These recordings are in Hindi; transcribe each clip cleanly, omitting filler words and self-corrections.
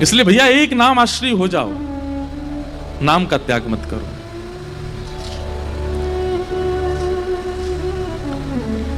इसलिए भैया एक नाम आश्रय हो जाओ, नाम का त्याग मत करो।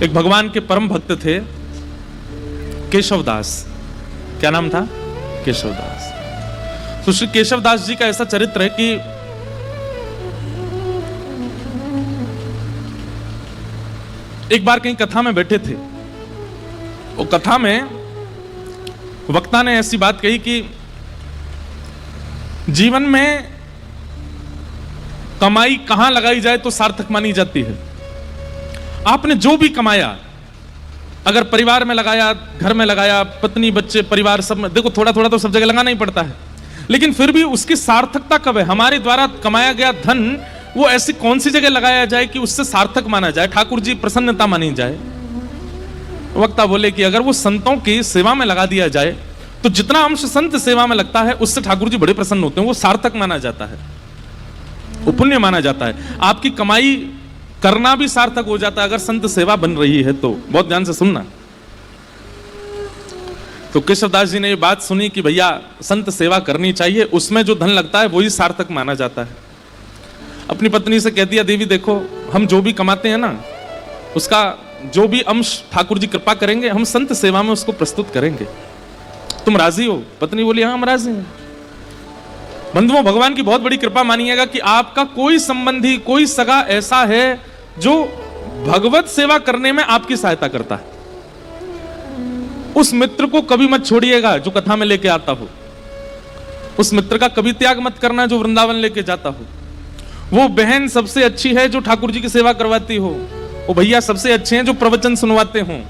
एक भगवान के परम भक्त थे केशवदास। क्या नाम था? केशवदास। तो श्री केशवदास जी का ऐसा चरित्र है कि एक बार कहीं कथा में बैठे थे। वो कथा में वक्ता ने ऐसी बात कही कि जीवन में कमाई कहां लगाई जाए तो सार्थक मानी जाती है। आपने जो भी कमाया, अगर परिवार में लगाया, घर में लगाया, पत्नी बच्चे परिवार सब में, देखो थोड़ा थोड़ा तो सब जगह लगाना ही पड़ता है, लेकिन फिर भी उसकी सार्थकता कब है? हमारे द्वारा कमाया गया धन वो ऐसी कौन सी जगह लगाया जाए कि उससे सार्थक माना जाए, ठाकुर जी प्रसन्नता मानी जाए। वक्ता बोले कि अगर वो संतों की सेवा में लगा दिया जाए तो जितना अंश संत सेवा में लगता है उससे ठाकुर जी बड़े प्रसन्न होते हैं, वो सार्थक माना जाता है, वो पुण्य माना जाता है। आपकी कमाई करना भी सार्थक हो जाता है अगर संत सेवा बन रही है तो। बहुत ध्यान से सुनना। तो केशवदास जी ने ये बात सुनी कि भैया संत सेवा करनी चाहिए, उसमें जो धन लगता है वही सार्थक माना जाता है। अपनी पत्नी से कह दिया, देवी देखो हम जो भी कमाते हैं ना, उसका जो भी अंश ठाकुर जी कृपा करेंगे हम संत सेवा में उसको प्रस्तुत करेंगे, तुम राजी हो? पत्नी बोली हाँ हम राजी हैं। बंधुओं, भगवान की बहुत बड़ी कृपा मानिएगा कि आपका कोई संबंधी, कोई सगा ऐसा है जो भगवत सेवा करने में आपकी सहायता करता है। उस मित्र को कभी मत छोड़िएगा जो कथा में लेके आता हो। उस मित्र का कभी त्याग मत करना जो वृंदावन लेके जाता हो। वो बहन सबसे अच्छी है जो ठाकुर जी की सेवा करवाती हो। वो भैया सबसे अच्छे हैं जो प्रवचन सुनवाते हों।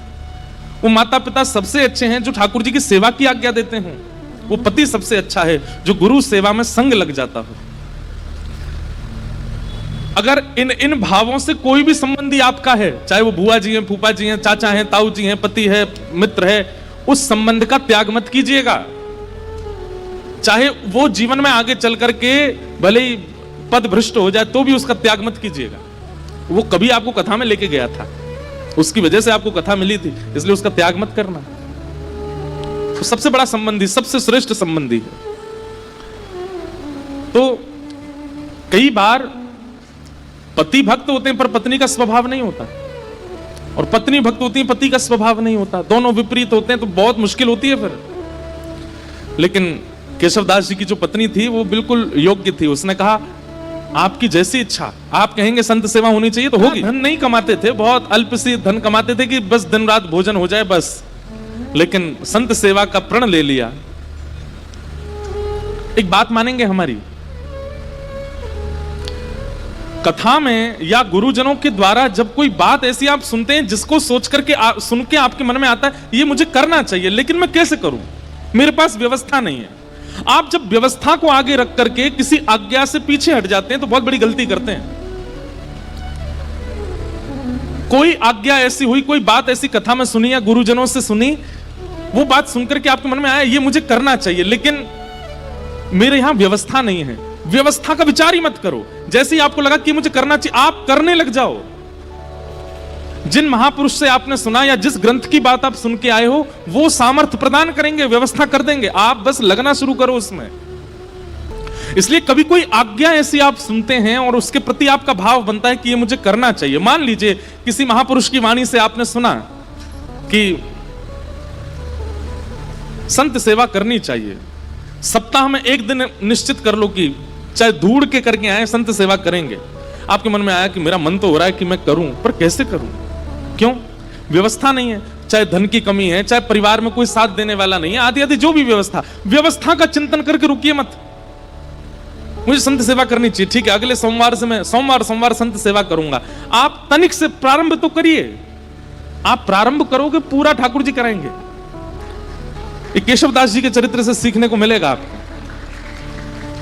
वो माता पिता सबसे अच्छे हैं जो ठाकुर जी की सेवा की आज्ञा देते हों। वो पति सबसे अच्छा है जो गुरु सेवा में संग लग जाता हो। अगर इन भावों से कोई भी संबंधी आपका है, चाहे वो बुआ जी हैं, फूफा जी हैं, चाचा हैं, ताऊ जी हैं, पति है, मित्र है, उस संबंध का त्याग मत कीजिएगा। चाहे वो जीवन में आगे चल करके भले ही पद भ्रष्ट हो जाए तो भी उसका त्याग मत कीजिएगा। वो कभी आपको कथा में लेके गया था, उसकी वजह से आपको कथा मिली थी, इसलिए उसका त्याग मत करना। तो सबसे बड़ा संबंधी, सबसे श्रेष्ठ संबंधी है। तो कई बार पति भक्त होते हैं पर पत्नी का स्वभाव नहीं होता, और पत्नी भक्त होती है पति का स्वभाव नहीं होता, दोनों विपरीत होते हैं, तो बहुत मुश्किल होती है फिर। लेकिन केशवदास जी की जो पत्नी थी वो बिल्कुल योग्य थी। उसने कहा आपकी जैसी इच्छा, आप कहेंगे संत सेवा होनी चाहिए तो होगी। धन नहीं कमाते थे, बहुत अल्प सी धन कमाते थे कि बस दिन रात भोजन हो जाए बस, लेकिन संत सेवा का प्रण ले लिया। एक बात मानेंगे हमारी, कथा में या गुरुजनों के द्वारा जब कोई बात ऐसी आप सुनते हैं जिसको सोच करके सुन के आपके मन में आता है ये मुझे करना चाहिए, लेकिन मैं कैसे करूं, मेरे पास व्यवस्था नहीं है। आप जब व्यवस्था को आगे रख करके किसी आज्ञा से पीछे हट जाते हैं तो बहुत बड़ी गलती करते हैं। कोई आज्ञा ऐसी हुई, कोई बात ऐसी कथा में सुनी या गुरुजनों से सुनी, वो बात सुनकर के आपके मन में आया ये मुझे करना चाहिए, लेकिन मेरे यहां व्यवस्था नहीं है। व्यवस्था का विचार ही मत करो। जैसे ही आपको लगा कि मुझे करना चाहिए, आप करने लग जाओ। जिन महापुरुष से आपने सुना या जिस ग्रंथ की बात आप सुन के आए हो वो सामर्थ्य प्रदान करेंगे, व्यवस्था कर देंगे, आप बस लगना शुरू करो उसमें। इसलिए कभी कोई आज्ञा ऐसी आप सुनते हैं और उसके प्रति आपका भाव बनता है कि ये मुझे करना चाहिए। मान लीजिए किसी महापुरुष की वाणी से आपने सुना कि संत सेवा करनी चाहिए, सप्ताह में एक दिन निश्चित कर लो कि चाहे ढूंढ के करके आए संत सेवा करेंगे। आपके मन में आया कि मेरा मन तो हो रहा है कि मैं करूं, पर कैसे करूं, क्यों? व्यवस्था नहीं है, चाहे धन की कमी है, चाहे परिवार में कोई साथ देने वाला नहीं है, आदि आदि जो भी व्यवस्था का चिंतन करके रुकिए मत। मुझे संत सेवा करनी चाहिए, ठीक है, अगले सोमवार से मैं सोमवार संत सेवा करूंगा। आप तनिक से प्रारंभ तो करिए। आप प्रारंभ करोगे पूरा ठाकुर जी कराएंगे। केशवदास जी के चरित्र से सीखने को मिलेगा आपको।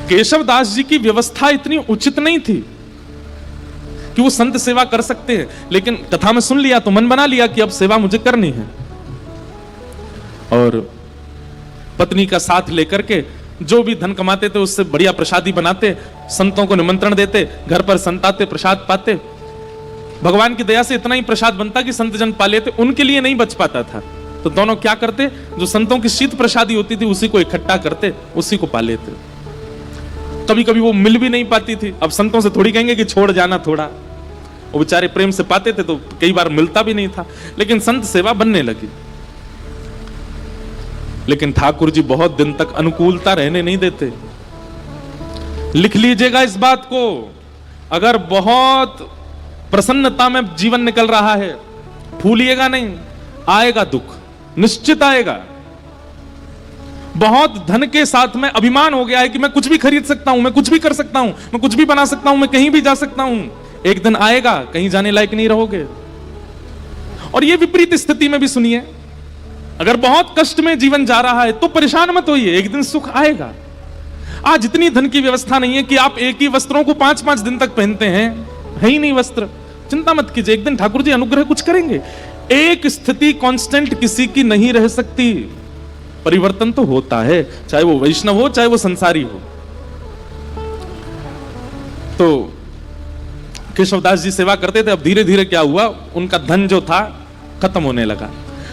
केशवदास जी की व्यवस्था इतनी उचित नहीं थी कि वो संत सेवा कर सकते हैं, लेकिन कथा में सुन लिया तो मन बना लिया कि अब सेवा मुझे करनी है, और पत्नी का साथ लेकर के जो भी धन कमाते थे उससे बढ़िया प्रसादी बनाते, संतों को निमंत्रण देते, घर पर संत आते, प्रसाद पाते। भगवान की दया से इतना ही प्रसाद बनता कि संत जन पा लेते, उनके लिए नहीं बच पाता था। तो दोनों क्या करते, जो संतों की शीत प्रसादी होती थी उसी को इकट्ठा करते, उसी को पा लेते। कभी कभी वो मिल भी नहीं पाती थी, अब संतों से थोड़ी कहेंगे कि छोड़ जाना थोड़ा, वो बेचारे प्रेम से पाते थे तो कई बार मिलता भी नहीं था, लेकिन संत सेवा बनने लगी। लेकिन ठाकुर जी बहुत दिन तक अनुकूलता रहने नहीं देते। लिख लीजिएगा इस बात को, अगर बहुत प्रसन्नता में जीवन निकल रहा है, फूलिएगा नहीं, आएगा दुख, निश्चित आएगा। बहुत धन के साथ में अभिमान हो गया है कि मैं कुछ भी खरीद सकता हूं, मैं कुछ भी कर सकता हूं, मैं कुछ भी बना सकता हूं, मैं कहीं भी जा सकता हूं। एक दिन आएगा कहीं जाने लायक नहीं रहोगे। और ये विपरीत स्थिति में भी सुनिए, अगर बहुत कष्ट में जीवन जा रहा है तो परेशान मत होइए, एक दिन सुख आएगा। आज इतनी धन की व्यवस्था नहीं है कि आप एक ही वस्त्रों को 5-5 दिन तक पहनते हैं, है ही नहीं वस्त्र, चिंता मत कीजिए, एक दिन ठाकुर जी अनुग्रह कुछ करेंगे। एक स्थिति कांस्टेंट किसी की नहीं रह सकती, परिवर्तन तो होता है, चाहे वो वैष्णव हो चाहे वो संसारी हो। तो केशवदास जी सेवा करते थे, अब धीरे धीरे क्या हुआ, उनका धन जो था खत्म होने लगा,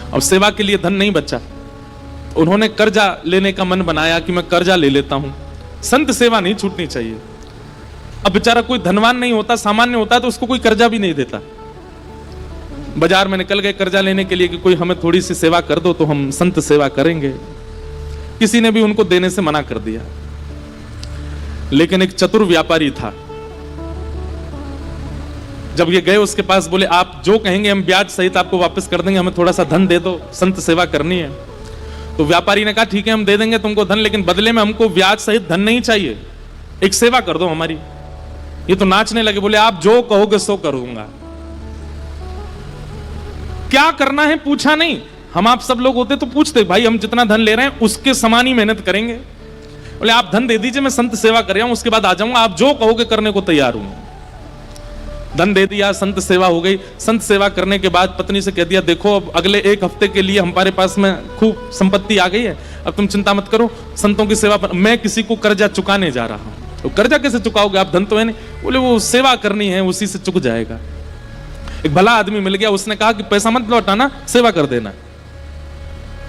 अब सेवा के लिए धन नहीं बचा। उन्होंने कर्जा लेने का मन बनाया कि मैं कर्जा ले लेता हूं, संत सेवा नहीं छूटनी चाहिए। अब बेचारा कोई धनवान नहीं होता, सामान्य होता तो उसको कोई कर्जा भी नहीं देता। बाजार में निकल गए कर्जा लेने के लिए कि कोई हमें थोड़ी सी सेवा कर दो तो हम संत सेवा करेंगे, किसी ने भी उनको देने से मना कर दिया। लेकिन एक चतुर व्यापारी था, जब ये गए उसके पास, बोले आप जो कहेंगे हम ब्याज सहित आपको वापस कर देंगे, हमें थोड़ा सा धन दे दो, संत सेवा करनी है। तो व्यापारी ने कहा ठीक है हम दे देंगे तुमको धन, लेकिन बदले में हमको ब्याज सहित धन नहीं चाहिए, एक सेवा कर दो हमारी। ये तो नाचने लगे, बोले आप जो कहोगे सो करूंगा। क्या करना है पूछा नहीं, हम आप सब लोग होते तो पूछते, भाई हम जितना धन ले रहे हैं उसके समान ही मेहनत करेंगे। बोले आप धन दे दीजिए, मैं संत सेवा कर रहा हूं, उसके बाद आ जाऊंगा, आप जो कहोगे करने को तैयार हूं। धन दे दिया, संत सेवा हो गई। संत सेवा करने के बाद पत्नी से कह दिया देखो अब अगले 1 हफ्ते के लिए हमारे पास में खूब संपत्ति आ गई है, अब तुम चिंता मत करो, संतों की सेवा पर मैं किसी को कर्जा चुकाने जा रहा हूं। तो कर्जा कैसे चुकाओगे, आप धन तो है नहीं। बोले वो सेवा करनी है, उसी से चुक जाएगा। एक भला आदमी मिल गया, उसने कहा कि पैसा मत लौटाना, सेवा कर देना।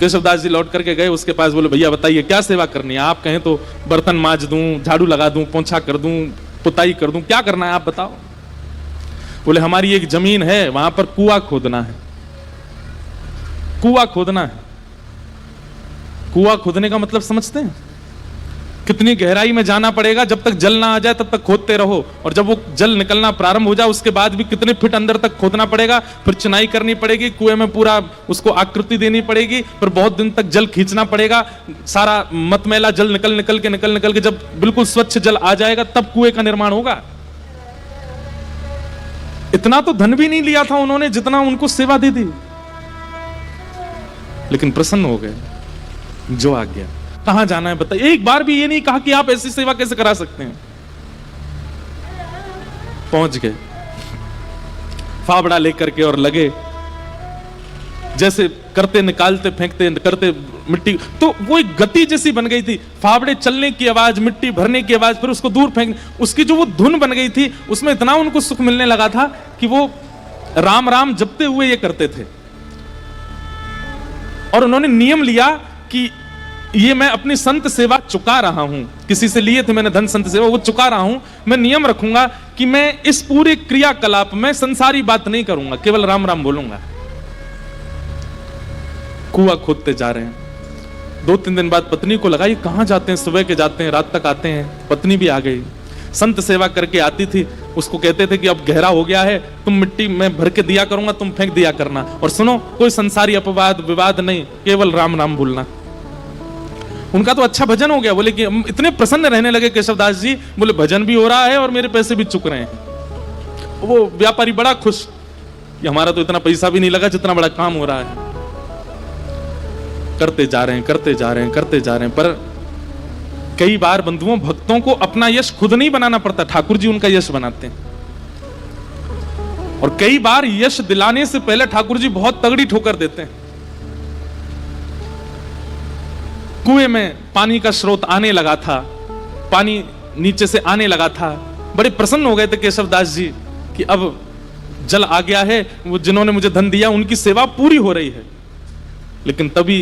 केशवदास जी लौट करके गए उसके पास, बोले भैया बताइए क्या सेवा करनी है, आप कहें तो बर्तन मांज दूं, झाड़ू लगा दूं, पोंछा कर दूं, पुताई कर दूं, क्या करना है आप बताओ। बोले हमारी एक जमीन है, वहां पर कुआं खोदना है। कुआं खोदना है, कुआं खोदने का मतलब समझते हैं, कितनी गहराई में जाना पड़ेगा, जब तक जल ना आ जाए तब तक खोदते रहो, और जब वो जल निकलना प्रारंभ हो जाए उसके बाद भी कितने फीट अंदर तक खोदना पड़ेगा, फिर चिनाई करनी पड़ेगी, कुएं में पूरा उसको आकृति देनी पड़ेगी, फिर बहुत दिन तक जल खींचना पड़ेगा, सारा मतमैला जल निकल के जब बिल्कुल स्वच्छ जल आ जाएगा तब कुएं का निर्माण होगा। इतना तो धन भी नहीं लिया था उन्होंने जितना उनको सेवा दे दी, लेकिन प्रसन्न हो गए, जो आ गया। कहां जाना है बताइए, एक बार भी ये नहीं कहा कि आप ऐसी सेवा कैसे करा सकते हैं। पहुंच गए फावड़ा लेकर के और लगे, जैसे करते निकालते फेंकते करते मिट्टी, तो वो एक गति जैसी बन गई थी, फावड़े चलने की आवाज, मिट्टी भरने की आवाज, फिर उसको दूर फेंकने, उसकी जो वो धुन बन गई थी, उसमें इतना उनको सुख मिलने लगा था कि वो राम राम जपते हुए ये करते थे। और उन्होंने नियम लिया कि ये मैं अपनी संत सेवा चुका रहा हूं, किसी से लिए थे मैंने धन संत सेवा, वो चुका रहा हूं, मैं नियम रखूंगा कि मैं इस पूरे क्रियाकलाप में संसारी बात नहीं करूंगा, केवल राम राम बोलूंगा। कुआं खोदते जा रहे हैं। 2-3 दिन बाद पत्नी को लगा ये कहां जाते हैं, सुबह के जाते हैं रात तक आते हैं। पत्नी भी आ गई, संत सेवा करके आती थी, उसको कहते थे कि अब गहरा हो गया है, तुम मिट्टी में भर के दिया करूंगा, तुम फेंक दिया करना, और सुनो कोई संसारी अपवाद विवाद नहीं, केवल राम राम बोलना। उनका तो अच्छा भजन हो गया, बोले कि इतने प्रसन्न रहने लगे केशवदास जी, बोले भजन भी हो रहा है और मेरे पैसे भी चुक रहे हैं। वो व्यापारी बड़ा खुश, हमारा तो इतना पैसा भी नहीं लगा जितना बड़ा काम हो रहा है। करते जा रहे हैं, करते जा रहे हैं, करते जा रहे हैं, पर कई बार बंधुओं भक्तों को अपना यश खुद नहीं बनाना पड़ता, ठाकुर जी उनका यश बनाते हैं। और कई बार यश दिलाने से पहले ठाकुर जी बहुत तगड़ी ठोकर देते हैं। कुएं में पानी का स्रोत आने लगा था, पानी नीचे से आने लगा था, बड़े प्रसन्न हो गए थे केशवदास जी कि अब जल आ गया है, वो जिन्होंने मुझे धन दिया उनकी सेवा पूरी हो रही है। लेकिन तभी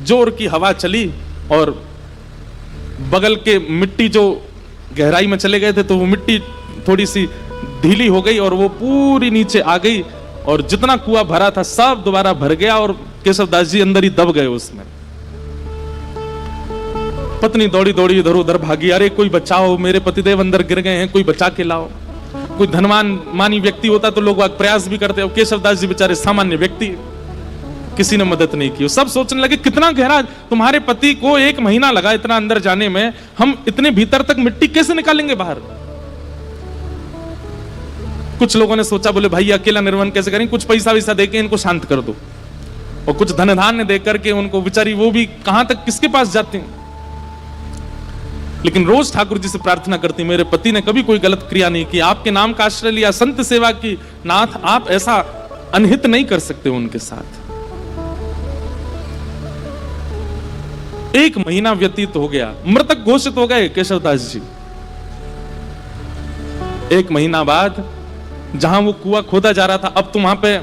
जोर की हवा चली और बगल के मिट्टी जो गहराई में चले गए थे तो वो मिट्टी थोड़ी सी ढीली हो गई और वो पूरी नीचे आ गई और जितना कुआं भरा था सब दोबारा भर गया और केशवदास जी अंदर ही दब गए उसमें। पत्नी दौड़ी दौड़ी इधर उधर भागी, अरे कोई बचाओ, मेरे पतिदेव अंदर गिर गए हैं, कोई बचा के लाओ। कोई धनवान मानी व्यक्ति होता तो लोग प्रयास भी करते, केशवदास जी बेचारे सामान्य व्यक्ति, किसी ने मदद नहीं की। सब सोचने लगे कितना गहरा, तुम्हारे पति को 1 महीना लगा इतना अंदर जाने में, हम इतने भीतर तक मिट्टी कैसे निकालेंगे बाहर। कुछ लोगों ने सोचा, बोले भाई अकेला निर्वन कैसे करेंगे, कुछ पैसा वैसा देके इनको शांत कर दो और कुछ धन धान्य दे करके उनको, बेचारी वो भी कहां तक किसके पास जाते हैं। लेकिन रोज ठाकुर जी से प्रार्थना करती, मेरे पति ने कभी कोई गलत क्रिया नहीं की, आपके नाम का आश्रय लिया, संत सेवा की, नाथ आप ऐसा अनहित नहीं कर सकते उनके साथ। 1 महीना व्यतीत हो गया, मृतक घोषित हो गए केशवदास जी। 1 महीना बाद जहां वो कुआं खोदा जा रहा था, अब तो वहां पे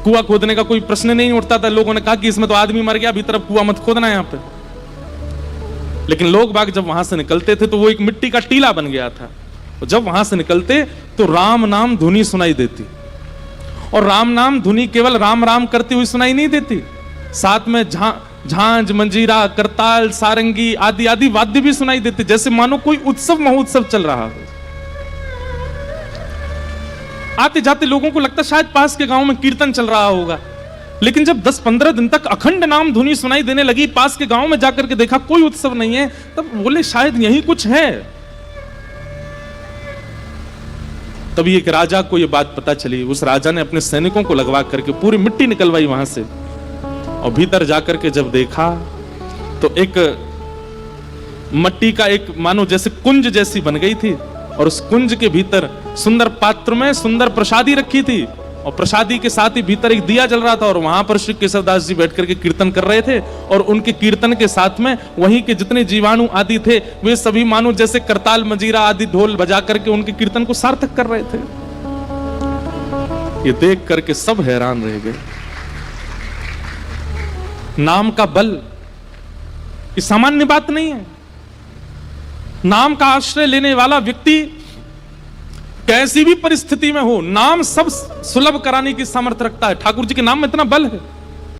कुआं खोदने का कोई प्रश्न नहीं उठता था। लोगों ने कहा कि इसमें तो आदमी मर गया, भीतर कुआं मत खोदना यहां पे। लेकिन लोग बाग जब वहां से निकलते थे तो वो एक मिट्टी का टीला बन गया था। और जब वहां से निकलते तो राम नाम धुनी सुनाई देती, और राम नाम धुनी केवल राम राम करती हुई सुनाई नहीं देती, साथ में झांझ, मंजीरा, करताल, सारंगी आदि आदि वाद्य भी सुनाई देते, जैसे मानो कोई उत्सव महोत्सव चल रहा हो। आते जाते लोगों को लगता शायद पास के गांव में कीर्तन चल रहा होगा। लेकिन जब 10-15 दिन तक अखंड नाम धुनी सुनाई देने लगी, पास के गांव में जाकर के देखा कोई उत्सव नहीं है, तब बोले शायद यही कुछ है। तभी एक राजा को यह बात पता चली। उस राजा ने अपने सैनिकों को लगवा करके पूरी मिट्टी निकलवाई वहां से, और भीतर जाकर के जब देखा तो एक मट्टी का एक मानो जैसे कुंज जैसी बन गई थी, और उस कुंज के भीतर सुंदर पात्र में सुंदर प्रसादी रखी थी, और प्रसादी के साथ ही भीतर एक दिया जल रहा था, और वहां पर श्री केशवदास जी बैठ करके कीर्तन कर रहे थे। और उनके कीर्तन के साथ में वहीं के जितने जीवाणु आदि थे वे सभी मानो जैसे करताल, मंजीरा आदि ढोल बजा करके उनके कीर्तन को सार्थक कर रहे थे। ये देख करके सब हैरान रह गए। नाम का बल ये सामान्य बात नहीं है। नाम का आश्रय लेने वाला व्यक्ति कैसी भी परिस्थिति में हो, नाम सब सुलभ कराने की सामर्थ्य रखता है। ठाकुर जी के नाम में इतना बल है।